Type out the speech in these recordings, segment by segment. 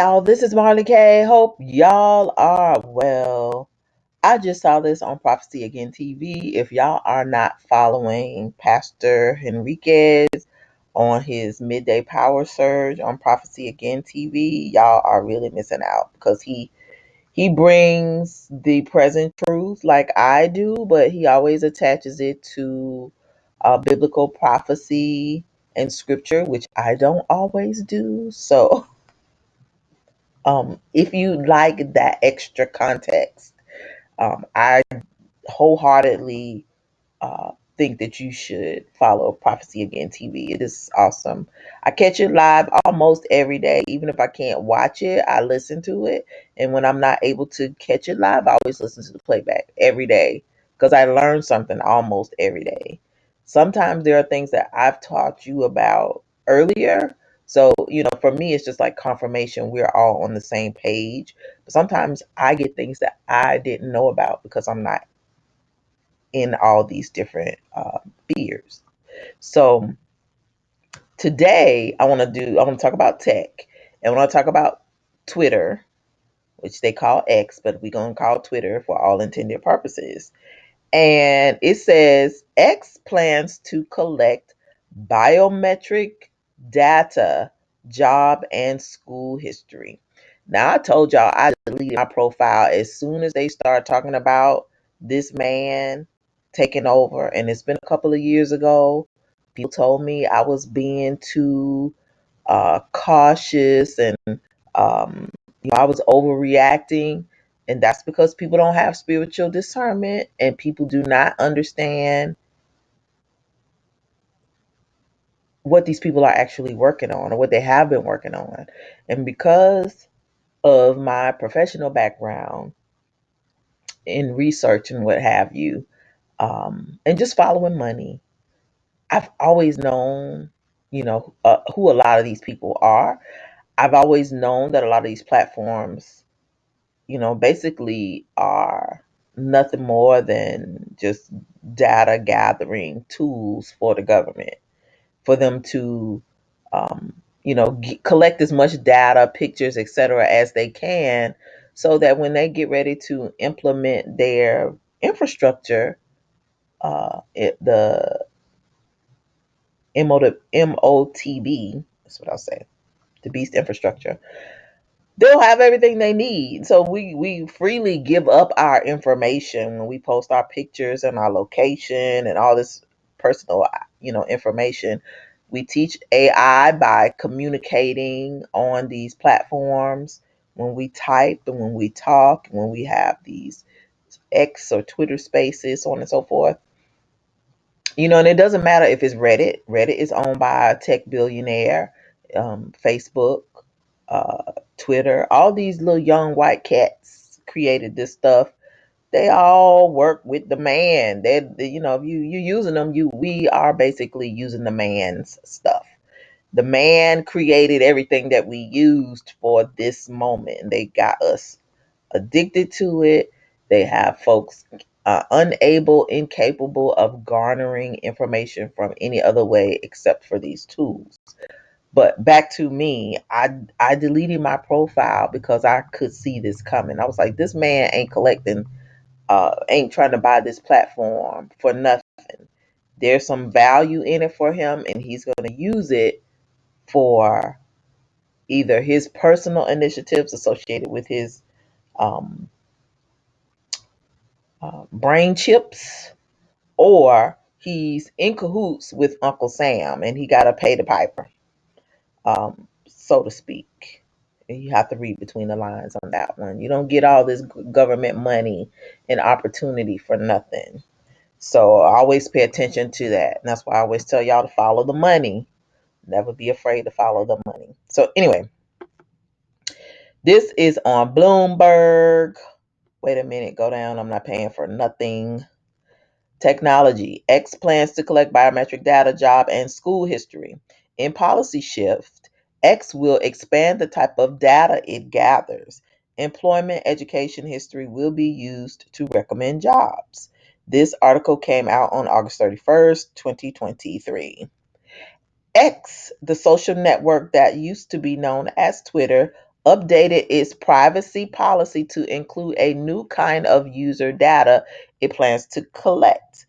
y'all, this is Marley K. Hope y'all are well. I just saw this on Prophecy Again TV. If y'all are not following Pastor Henriquez on his midday power surge on Prophecy Again TV, y'all are really missing out because he brings the present truth like I do, but he always attaches it to biblical prophecy and scripture, which I don't always do. So if you like that extra context, I wholeheartedly think that you should follow Prophecy Again TV. It is awesome. I catch it live almost every day. Even if I can't watch it, I listen to it. And when I'm not able to catch it live, I always listen to the playback every day because I learn something almost every day. Sometimes there are things that I've taught you about earlier. So, for me, it's just like confirmation. We're all on the same page. But sometimes I get things that I didn't know about because I'm not in all these different spheres. So today I want to talk about tech, and I want to talk about Twitter, which they call X, but we're gonna call Twitter for all intended purposes. And it says X plans to collect biometric data, job, and school history. Now, I told y'all I deleted my profile as soon as they started talking about this man taking over, and it's been a couple of years ago. People told me I was being too cautious and um, I was overreacting. And that's because people don't have spiritual discernment and people do not understand what these people are actually working on or what they have been working on. And because of my professional background in research and what have you, and just following money, I've always known, who a lot of these people are. I've always known that a lot of these platforms, basically are nothing more than just data gathering tools for the government, for them to, collect as much data, pictures, etc., as they can, so that when they get ready to implement their infrastructure, the MOTB, that's what I'll say, the beast infrastructure, they'll have everything they need. So we freely give up our information when we post our pictures and our location and all this personal, information. We teach AI by communicating on these platforms when we type and when we talk, when we have these X or Twitter spaces, so on and so forth. And it doesn't matter if it's Reddit. Reddit is owned by a tech billionaire. Facebook, Twitter, all these little young white cats created this stuff. They all work with the man. If you using them, we are basically using the man's stuff. The man created everything that we used for this moment, and they got us addicted to it. They have folks unable, incapable of garnering information from any other way except for these tools. But back to me, I deleted my profile because I could see this coming. I was like, this man ain't collecting, ain't trying to buy this platform for nothing. There's some value in it for him, and he's going to use it for either his personal initiatives associated with his um, brain chips, or he's in cahoots with Uncle Sam and he got to pay the piper, so to speak. And you have to read between the lines on that one. You don't get all this government money and opportunity for nothing. So I always pay attention to that. And that's why I always tell y'all to follow the money. Never be afraid to follow the money. So, anyway, this is on Bloomberg. Wait a minute, go down. I'm not paying for nothing. Technology. X plans to collect biometric data, job, and school history. In policy shift, X will expand the type of data it gathers. Employment education history will be used to recommend jobs. This article came out on August 31st, 2023. X, the social network that used to be known as Twitter, updated its privacy policy to include a new kind of user data it plans to collect,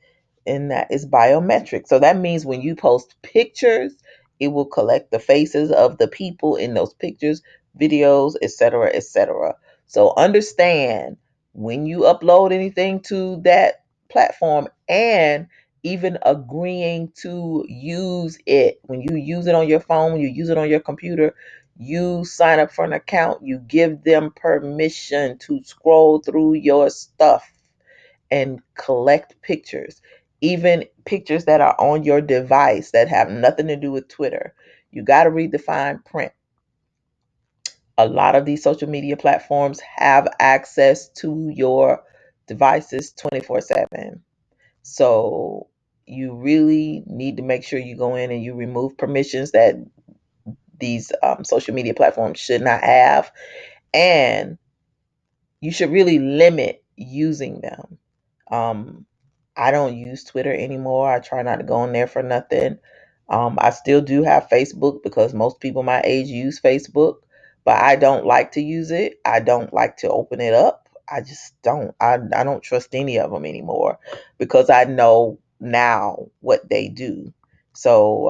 and that is biometric. So that means when you post pictures, it will collect the faces of the people in those pictures, videos, etc., etc. So understand, when you upload anything to that platform, and even agreeing to use it, when you use it on your phone, when you use it on your computer, you sign up for an account, you give them permission to scroll through your stuff and collect pictures, even pictures that are on your device that have nothing to do with Twitter. You got to read the fine print. A lot of these social media platforms have access to your devices 24/7. So you really need to make sure you go in and you remove permissions that these social media platforms should not have. And you should really limit using them. Um, I don't use Twitter anymore. I try not to go on there for nothing. I still do have Facebook because most people my age use Facebook, but I don't like to use it. I don't like to open it up. I just don't. I don't trust any of them anymore because I know now what they do. So,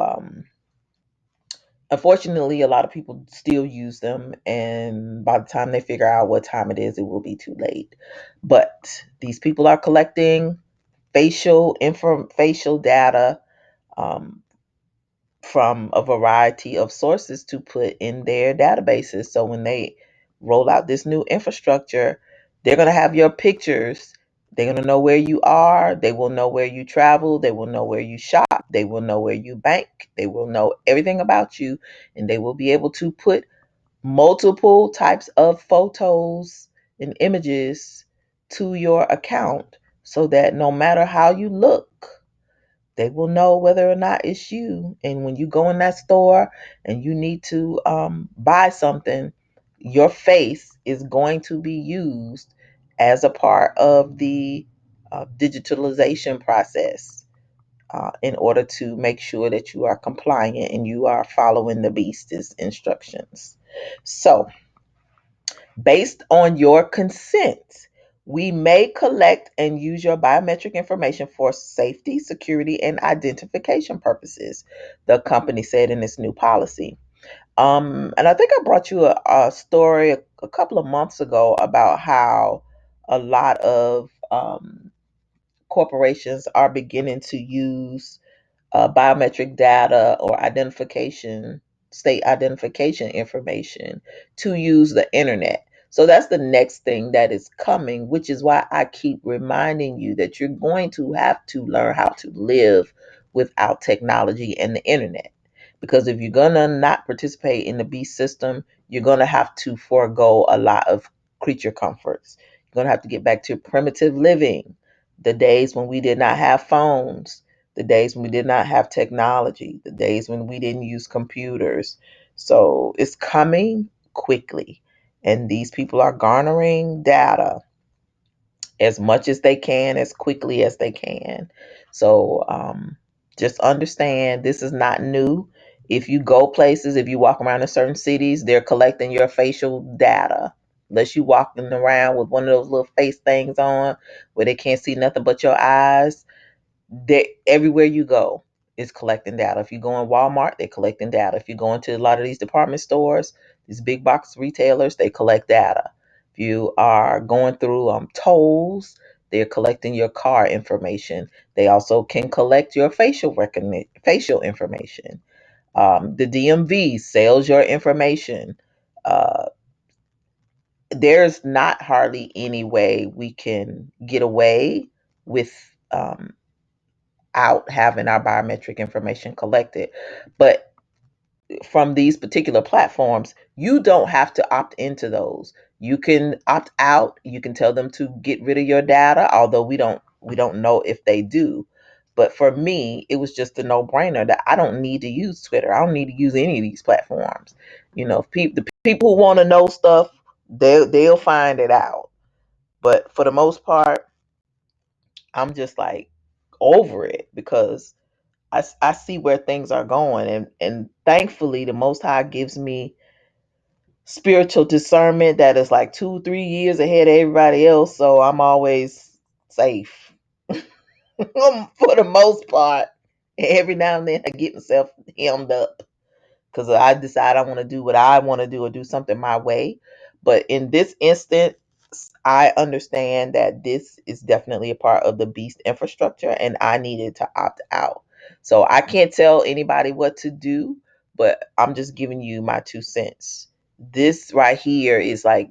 unfortunately, a lot of people still use them, and by the time they figure out what time it is, it will be too late. But these people are collecting facial data, um, from a variety of sources to put in their databases. So when they roll out this new infrastructure, they're going to have your pictures. They're going to know where you are. They will know where you travel. They will know where you shop. They will know where you bank. They will know everything about you. And they will be able to put multiple types of photos and images to your account so that no matter how you look, they will know whether or not it's you. And when you go in that store and you need to buy something, your face is going to be used as a part of the digitalization process, in order to make sure that you are compliant and you are following the beast's instructions. So, based on your consent, we may collect and use your biometric information for safety, security, and identification purposes, the company said in its new policy. And I think I brought you a story a couple of months ago about how a lot of corporations are beginning to use biometric data or state identification information to use the internet. So that's the next thing that is coming, which is why I keep reminding you that you're going to have to learn how to live without technology and the internet. Because if you're going to not participate in the beast system, you're going to have to forego a lot of creature comforts. You're going to have to get back to primitive living, the days when we did not have phones, the days when we did not have technology, the days when we didn't use computers. So it's coming quickly. And these people are garnering data as much as they can, as quickly as they can. So just understand, this is not new. If you go places, if you walk around in certain cities, they're collecting your facial data. Unless you walking around with one of those little face things on where they can't see nothing but your eyes, they everywhere you go is collecting data. If you go in Walmart, they're collecting data. If you go into a lot of these department stores, these big box retailers, they collect data. If you are going through tolls, they're collecting your car information. They also can collect your facial information. The DMV sells your information. Uh, there's not hardly any way we can get away with um, out having our biometric information collected. But from these particular platforms, you don't have to opt into those. You can opt out. You can tell them to get rid of your data, although we don't know if they do. But for me, it was just a no-brainer that I don't need to use Twitter. I don't need to use any of these platforms. The people who want to know stuff, they'll find it out. But for the most part, I'm just like over it because I see where things are going, and thankfully the most high gives me spiritual discernment that is like 2, 3 years ahead of everybody else. So I'm always safe for the most part. Every now and then I get myself hemmed up because I decide I want to do what I want to do or do something my way. But in this instance, I understand that this is definitely a part of the beast infrastructure and I needed to opt out. So I can't tell anybody what to do, but I'm just giving you my 2 cents. This right here is like,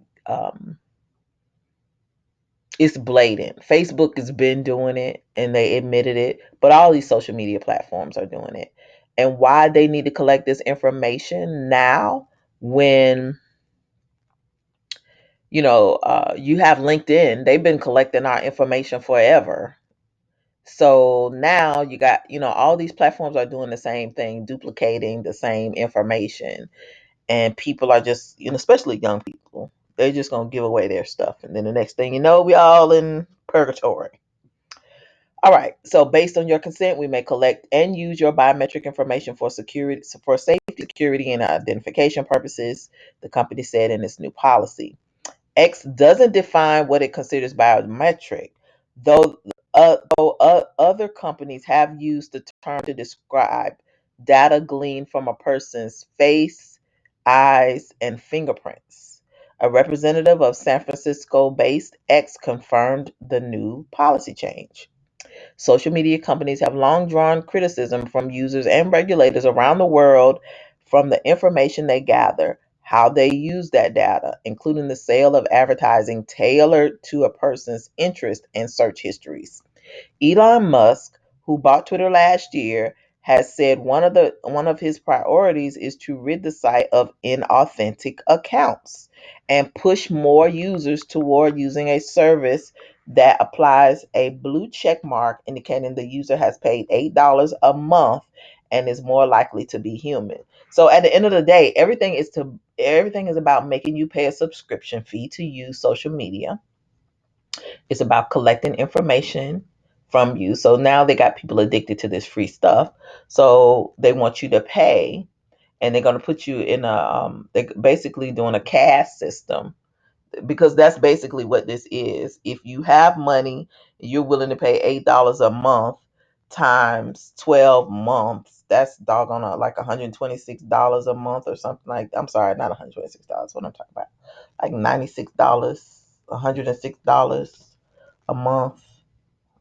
it's blatant. Facebook has been doing it and they admitted it, but all these social media platforms are doing it. And why they need to collect this information now, when you have LinkedIn, they've been collecting our information forever. So now you got, all these platforms are doing the same thing, duplicating the same information. And people are just, especially young people, they're just going to give away their stuff. And then the next thing you know, we all in purgatory. All right. So based on your consent, we may collect and use your biometric information for security, for safety, security, and identification purposes, the company said in its new policy. X doesn't define what it considers biometric, though other companies have used the term to describe data gleaned from a person's face, eyes, and fingerprints. A representative of San Francisco based X confirmed the new policy change. Social media companies have long drawn criticism from users and regulators around the world from the information they gather, how they use that data, including the sale of advertising tailored to a person's interest and search histories. Elon Musk, who bought Twitter last year, has said one of his priorities is to rid the site of inauthentic accounts and push more users toward using a service that applies a blue check mark indicating the user has paid $8 a month and is more likely to be human. So at the end of the day, everything is about making you pay a subscription fee to use social media. It's about collecting information from you. So now they got people addicted to this free stuff. So they want you to pay, and they're going to put you in they're basically doing a caste system, because that's basically what this is. If you have money, you're willing to pay $8 a month times 12 months. That's doggone like $126 a month or something like that. I'm sorry, not $126. What I'm talking about, like $96, $106 a month.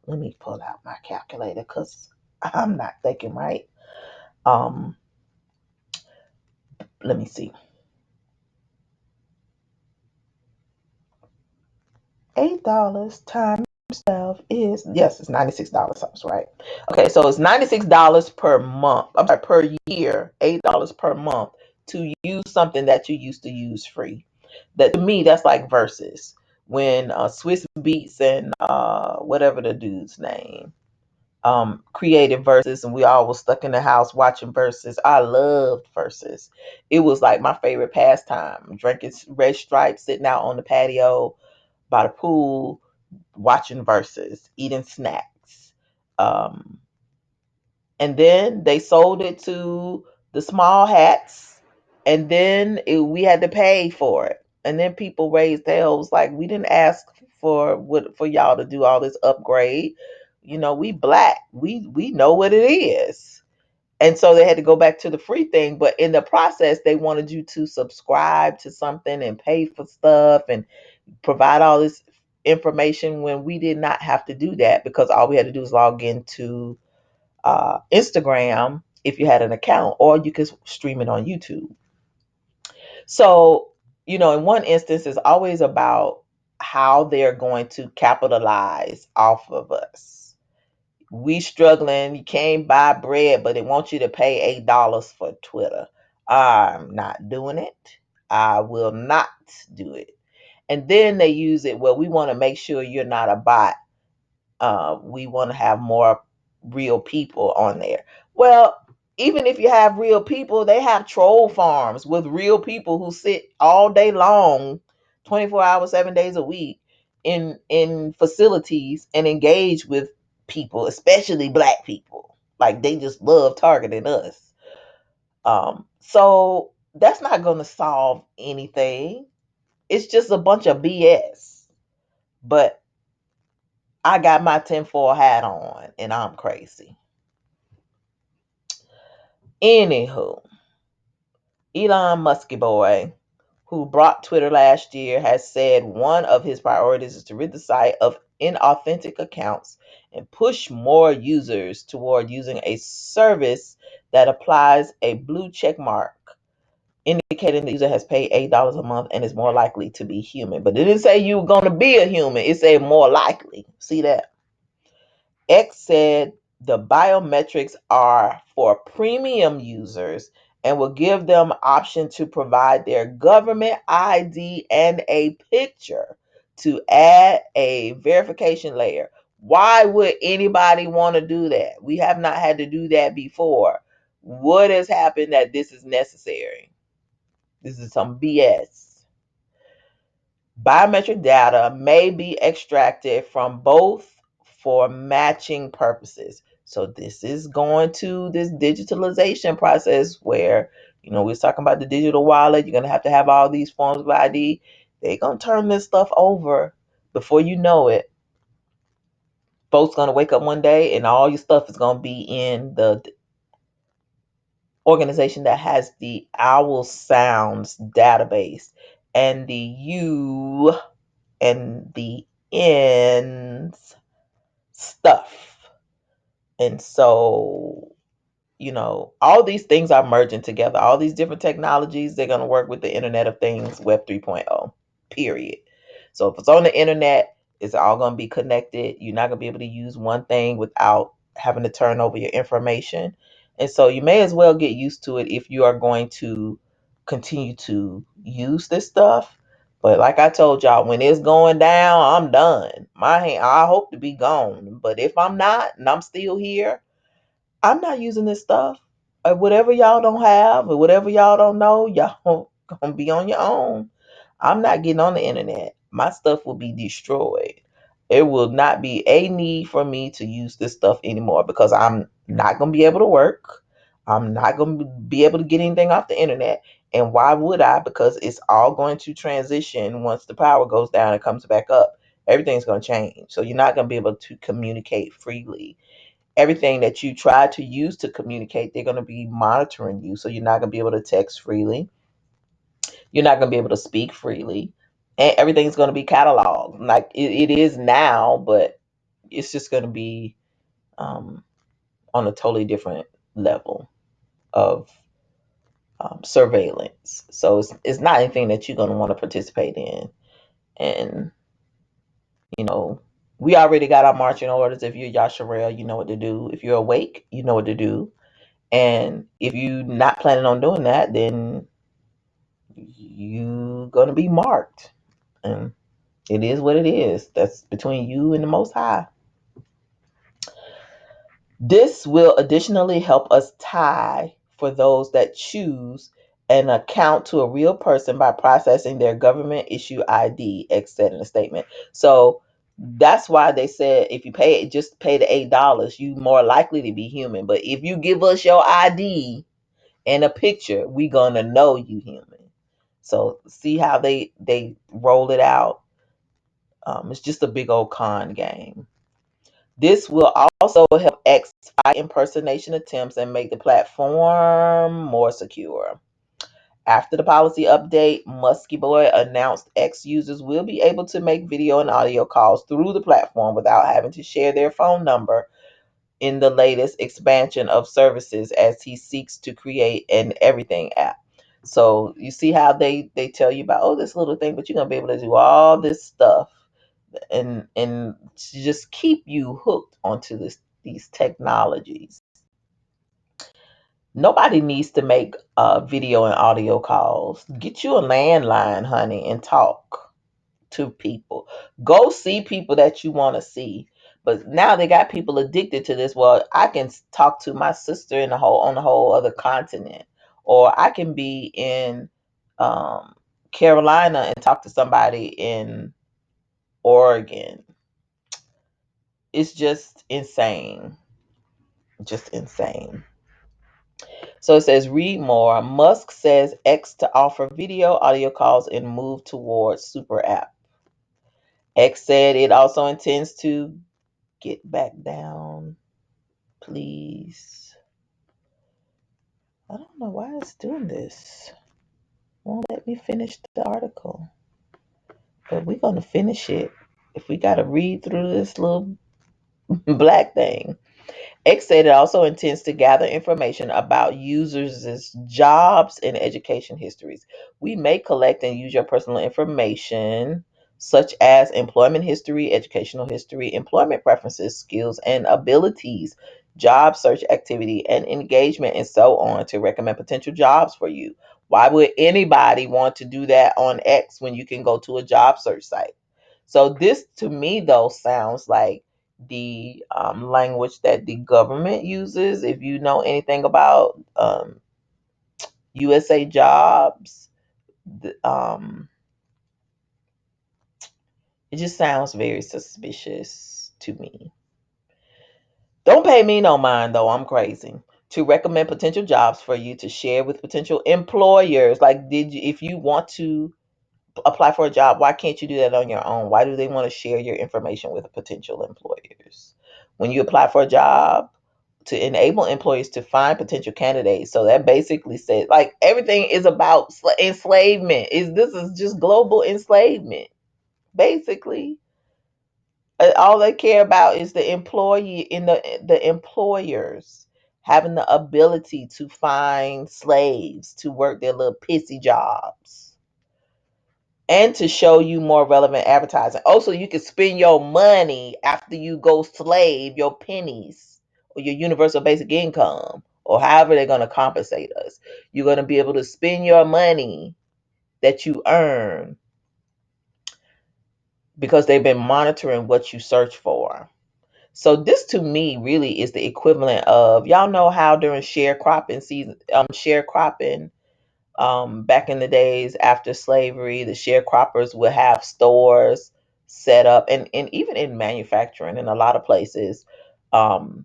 Let me pull out my calculator because I'm not thinking right. Um, Let me see. $8 times 12 is, yes, it's $96. Sounds right. Okay, so it's $96 per month. I'm sorry, per year. $8 per month to use something that you used to use free. That, to me, that's like Versus, when Swiss Beats and whatever the dude's name created Versus, and we all was stuck in the house watching Versus. I loved Versus. It was like my favorite pastime. Drinking Red Stripes, sitting out on the patio by the pool, watching Versus, eating snacks. Um, and then they sold it to the small hats, and then we had to pay for it. And then people raised hell. It was like, we didn't ask for y'all to do all this upgrade. We black. We know what it is. And so they had to go back to the free thing. But in the process, they wanted you to subscribe to something and pay for stuff and provide all this information, when we did not have to do that, because all we had to do was log into Instagram if you had an account, or you could stream it on YouTube. So, in one instance, it's always about how they're going to capitalize off of us. We struggling, you can't buy bread, but they want you to pay $8 for Twitter. I'm not doing it. I will not do it. And then they use it, well, we want to make sure you're not a bot. We want to have more real people on there. Well, even if you have real people, they have troll farms with real people who sit all day long, 24 hours, 7 days a week, in facilities and engage with people, especially black people. Like, they just love targeting us. So That's not going to solve anything. It's just a bunch of BS. But I got my tinfoil hat on and I'm crazy. Anywho, Elon Muskie boy, who brought Twitter last year, has said one of his priorities is to rid the site of inauthentic accounts and push more users toward using a service that applies a blue check mark, indicating the user has paid $8 a month and is more likely to be human. But it didn't say you were going to be a human. It said more likely. See that? X said the biometrics are for premium users and will give them option to provide their government ID and a picture to add a verification layer. Why would anybody want to do that? We have not had to do that before. What has happened that this is necessary? This is some BS. Biometric data may be extracted from both for matching purposes. So this is going to this digitalization process where, we was talking about the digital wallet. You're going to have all these forms of ID. They're going to turn this stuff over before you know it. Folks going to wake up one day and all your stuff is going to be in the organization that has the owl sounds database, and the U and the ends stuff. And so, all these things are merging together. All these different technologies, they're going to work with the Internet of Things, Web 3.0, period. So if it's on the internet, it's all going to be connected. You're not going to be able to use one thing without having to turn over your information. And so you may as well get used to it if you are going to continue to use this stuff. But like I told y'all, when it's going down, I'm done. I hope to be gone. But if I'm not and I'm still here, I'm not using this stuff. Whatever y'all don't have or whatever y'all don't know, y'all gonna be on your own. I'm not getting on the internet. My stuff will be destroyed. It will not be a need for me to use this stuff anymore because I'm not gonna be able to work. I'm not gonna be able to get anything off the internet. And why would I? Because it's all going to transition once the power goes down and comes back up. Everything's gonna change. So you're not gonna be able to communicate freely. Everything that you try to use to communicate, they're going to be monitoring you. So you're not going to be able to text freely. You're not going to be able to speak freely. And everything's going to be cataloged like it is now, but it's just going to be on a totally different level of surveillance. So it's not anything that you're going to want to participate in. And, you know, we already got our marching orders. If you're Yasharel, you know what to do. If you're awake, you know what to do. And if you're not planning on doing that, then you're going to be marked. And it is what it is. That's between you and the Most High. This will additionally help us tie for those that choose an account to a real person by processing their government issue ID, X said in a statement. So that's why they said if you just pay the $8, you more likely to be human. But if you give us your ID, and a picture, we gonna know you human. So see how they roll it out. It's just a big old con game. This will also help X fight impersonation attempts and make the platform more secure. After the policy update, Muskie Boy announced X users will be able to make video and audio calls through the platform without having to share their phone number in the latest expansion of services as he seeks to create an everything app. So you see how they tell you about this little thing, but you're gonna be able to do all this stuff and just keep you hooked onto these technologies. Nobody needs to make video and audio calls. Get you a landline, honey, and talk to people. Go see people that you want to see. But now they got people addicted to this. Well, I can talk to my sister on the whole other continent, or I can be in um, Carolina and talk to somebody in Oregon. It's just insane. Just insane. So it says, read more. Musk says X to offer video, audio calls, and move towards super app. X said it also intends to get back down, please. I don't know why it's doing this. Won't let me finish the article. But we're going to finish it. If we got to read through this little black thing. X said it also intends to gather information about users' jobs and education histories. We may collect and use your personal information, such as employment history, educational history, employment preferences, skills and abilities, job search activity, and engagement, and so on, to recommend potential jobs for you. Why would anybody want to do that on X when you can go to a job search site? So, this to me, though, sounds like the language that the government uses. If you know anything about USA Jobs, the, it just sounds very suspicious to me. Don't pay me no mind though. I'm crazy. To recommend potential jobs for you to share with potential employers. Like, if you want to apply for a job, why can't you do that on your own? Why do they want to share your information with potential employers? When you apply for a job, to enable employers to find potential candidates. So that basically says, like, everything is about enslavement. This is just global enslavement, basically. All they care about is the employee in the employers having the ability to find slaves to work their little pissy jobs, and to show you more relevant advertising. Also, you can spend your money after you go slave, your pennies or your universal basic income, or however they're going to compensate us. You're going to be able to spend your money that you earn because they've been monitoring what you search for. So this to me really is the equivalent of, y'all know how during sharecropping season, sharecropping, back in the days after slavery, the sharecroppers would have stores set up, and even in manufacturing in a lot of places, um,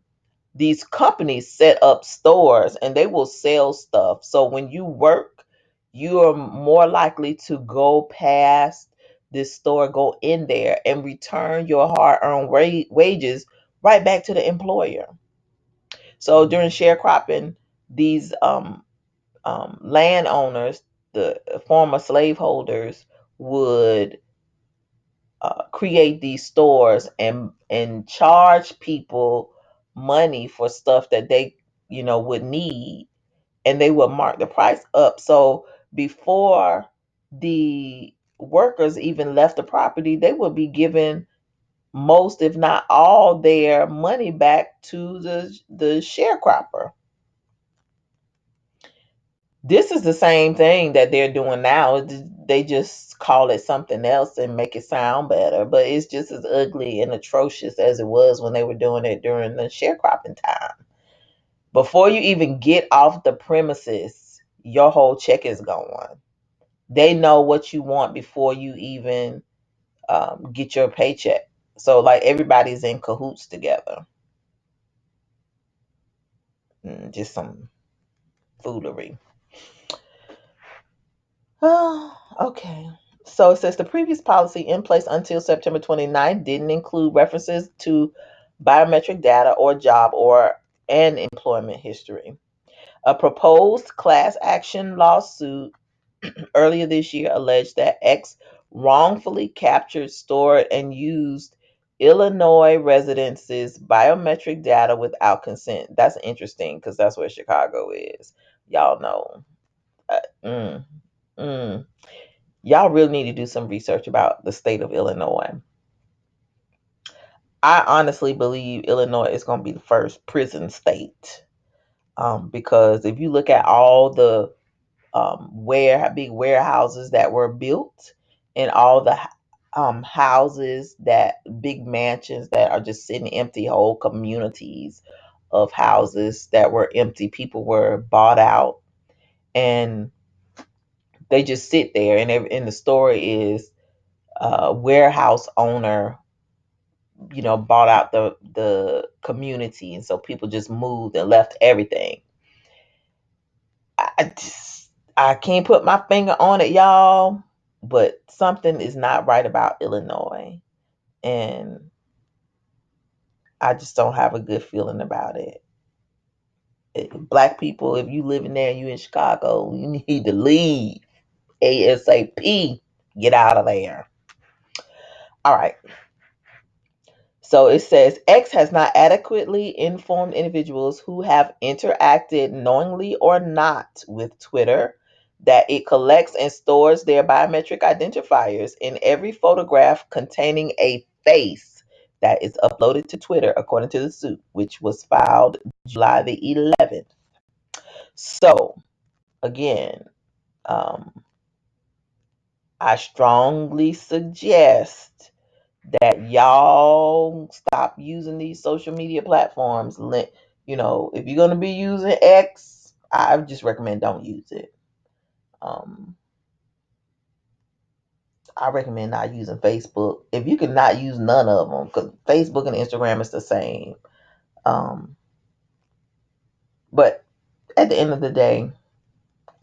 these companies set up stores and they will sell stuff. So when you work, you are more likely to go past this store, go in there, and return your hard earned wages right back to the employer. So during sharecropping, these landowners, the former slaveholders, would create these stores and charge people money for stuff that they would need, and they would mark the price up. So before the workers even left the property, they would be given most, if not all, their money back to the sharecropper. This is the same thing that they're doing now. They just call it something else and make it sound better, but it's just as ugly and atrocious as it was when they were doing it during the sharecropping time. Before you even get off the premises, your whole check is gone. They know what you want before you even get your paycheck. So, like, everybody's in cahoots together. Just some foolery. Oh, okay. So it says the previous policy in place until September 29th didn't include references to biometric data or job or an employment history. A proposed class action lawsuit earlier this year alleged that X wrongfully captured, stored, and used Illinois residents' biometric data without consent. That's interesting because that's where Chicago is. Y'all know. Uh, mm, mm. Y'all really need to do some research about the state of Illinois. I honestly believe Illinois is going to be the first prison state, because if you look at all the big warehouses that were built, and all the houses, that big mansions that are just sitting empty, whole communities of houses that were empty, people were bought out and they just sit there. And the story is, warehouse owner, bought out the community, and so people just moved and left everything. I can't put my finger on it, y'all, but something is not right about Illinois, and I just don't have a good feeling about it. Black people, if you live in there and you in Chicago, you need to leave ASAP. Get out of there. All right. So it says X has not adequately informed individuals who have interacted knowingly or not with Twitter that it collects and stores their biometric identifiers in every photograph containing a face that is uploaded to Twitter, according to the suit, which was filed July the 11th. So, again, um, I strongly suggest that y'all stop using these social media platforms. If you're gonna be using X, I just recommend don't use it. Um, I recommend not using Facebook. If you can not use none of them, because Facebook and Instagram is the same. Um, but at the end of the day,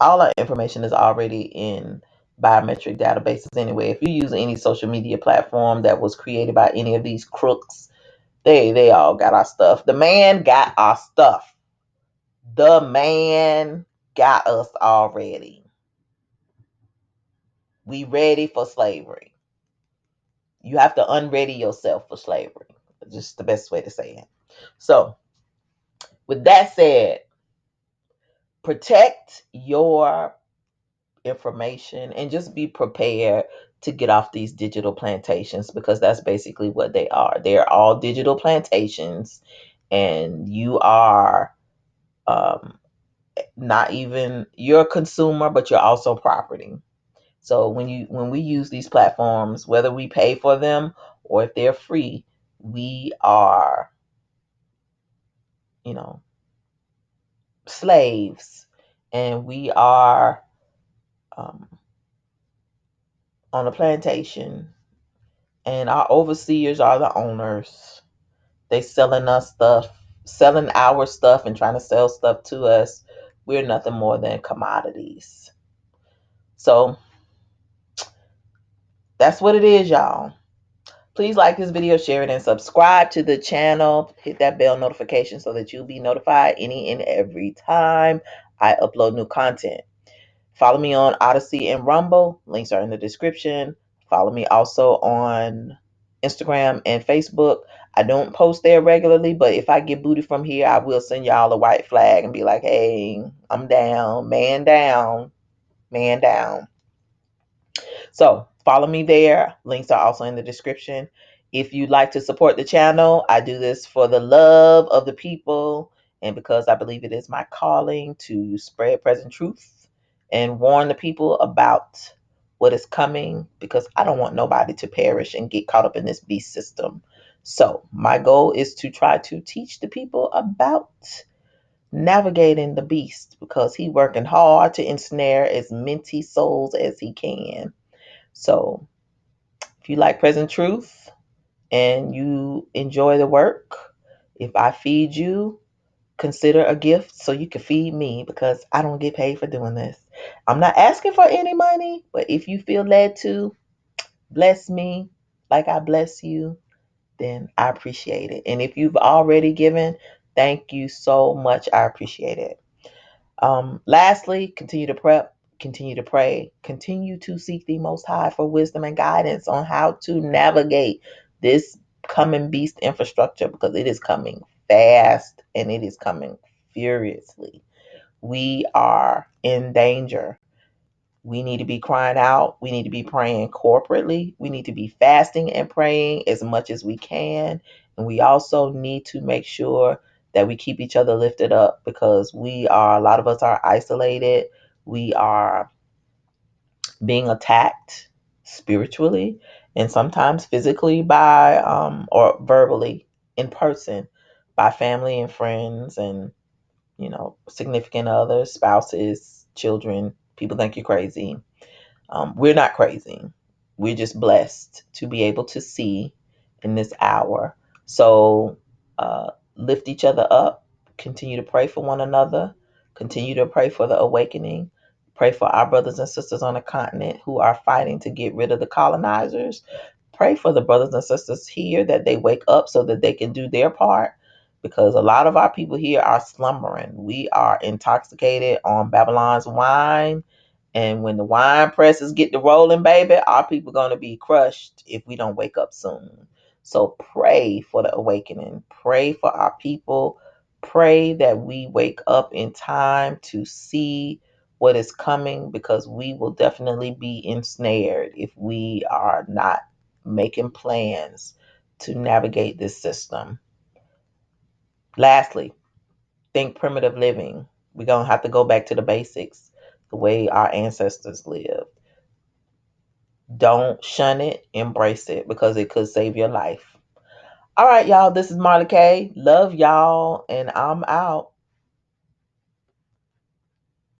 all our information is already in biometric databases anyway. If you use any social media platform that was created by any of these crooks, they all got our stuff. The man got our stuff. The man got us already. We ready for slavery. You have to unready yourself for slavery. Just the best way to say it. So, with that said, protect your information and just be prepared to get off these digital plantations, because that's basically what they are. They're all digital plantations, and you are um, not even, you're a consumer, but you're also property. So when we use these platforms, whether we pay for them or if they're free, we are, you know, slaves, and we are um, on a plantation, and our overseers are the owners. They selling our stuff and trying to sell stuff to us. We're nothing more than commodities. So that's what it is, y'all. Please like this video, share it, and subscribe to the channel. Hit that bell notification so that you'll be notified any and every time I upload new content. Follow me on Odyssey and Rumble. Links are in the description. Follow me also on Instagram and Facebook. I don't post there regularly, but if I get booted from here, I will send y'all a white flag and be like, hey, I'm down, man down, man down. So follow me there. Links are also in the description. If you'd like to support the channel, I do this for the love of the people and because I believe it is my calling to spread present truth and warn the people about what is coming, because I don't want nobody to perish and get caught up in this beast system. So my goal is to try to teach the people about navigating the beast, because he working hard to ensnare as many souls as he can. So if you like present truth and you enjoy the work, if I feed you, consider a gift so you can feed me, because I don't get paid for doing this. I'm not asking for any money, but if you feel led to bless me like I bless you, then I appreciate it. And if you've already given, thank you so much. I appreciate it. Lastly, continue to prep, continue to pray, continue to seek the Most High for wisdom and guidance on how to navigate this coming beast infrastructure, because it is coming fast and it is coming furiously. We are in danger. We need to be crying out. We need to be praying corporately. We need to be fasting and praying as much as we can. And we also need to make sure that we keep each other lifted up, because a lot of us are isolated. We are being attacked spiritually and sometimes physically or verbally in person by family and friends and, significant others, spouses, children. People think you're crazy. We're not crazy. We're just blessed to be able to see in this hour. So lift each other up, continue to pray for one another, Continue to pray for the awakening. Pray for our brothers and sisters on the continent who are fighting to get rid of the colonizers. Pray for the brothers and sisters here that they wake up so that they can do their part, because a lot of our people here are slumbering. We are intoxicated on Babylon's wine. And when the wine presses get to rolling, baby, our people are going to be crushed if we don't wake up soon. So pray for the awakening. Pray for our people. Pray that we wake up in time to see what is coming, because we will definitely be ensnared if we are not making plans to navigate this system. Lastly, think primitive living. We're going to have to go back to the basics, the way our ancestors lived. Don't shun it, embrace it, because it could save your life. All right, y'all, this is Marla K. Love y'all, and I'm out.